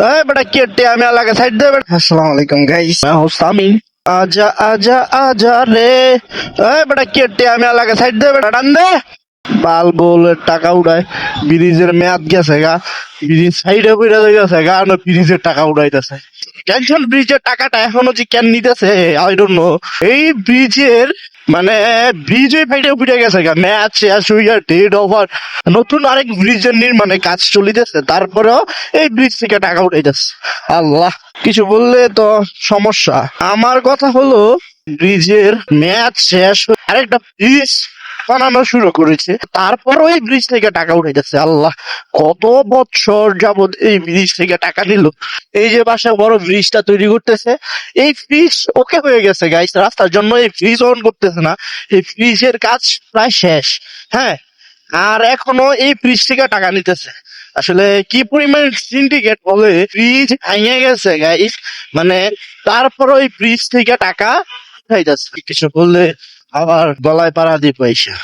এই বেটা কেটে আমি এলাকা সাইড দে বেটা। আসসালামু আলাইকুম গাইস, मैं हूं सामी। आजा आजा आजा रे। এই বেটা কেটে আমি এলাকা সাইড দে বেটা, ডান দে। বাল বল টাকা উড়ায়, ব্রিজের মেয়াদ গেছে গা, ব্রিজ সাইডে পড়ে গেছে গা, আর ব্রিজের টাকা উড়াইতেছে। টেনশন ব্রিজের টাকাটা এখনো যে কেন নিতেছে আই ডোন্ট নো। এই ব্রিজের মানে ব্রিজ ওই ফাইডে উঠে গেছে গা, ম্যাচ শেষ হইয়া ডেড ওভার, নতুন আরেক ব্রিজের নির্মাণে কাজ চলিতেছে, তারপরেও এই ব্রিজ থেকে টাকা উঠাইতেছে। আল্লাহ, কিছু বললে তো সমস্যা। আমার কথা হলো ব্রিজের ম্যাচ শেষ হয়ে আরেকটা ব্রিজ বানানো শুরু করেছে, তারপরও এই ব্রিজ থেকে টাকা উঠাইতেছে। আল্লাহ, কত বছর যাবত এই ব্রিজ থেকে টাকা নিল। এই যে বাসায় বড় ব্রিজটা তৈরি করতেছে, এই ব্রিজ ওকে হয়ে গেছে গাইস, রাস্তার জন্য এই ব্রিজ অন করতেছে না, এই ব্রিজের কাজ প্রায় শেষ। হ্যাঁ, আর এখনো এই ব্রিজ থেকে টাকা নিতেছে। আসলে কি পরিমাণ সিন্ডিকেট বলে, ব্রিজ ভেঙে গেছে গাইস, মানে তারপর ওই ব্রিজ থেকে টাকা উঠাইতেছে। কিছু বললে আবার গলায় পাড়া দিয়ে পয়সা।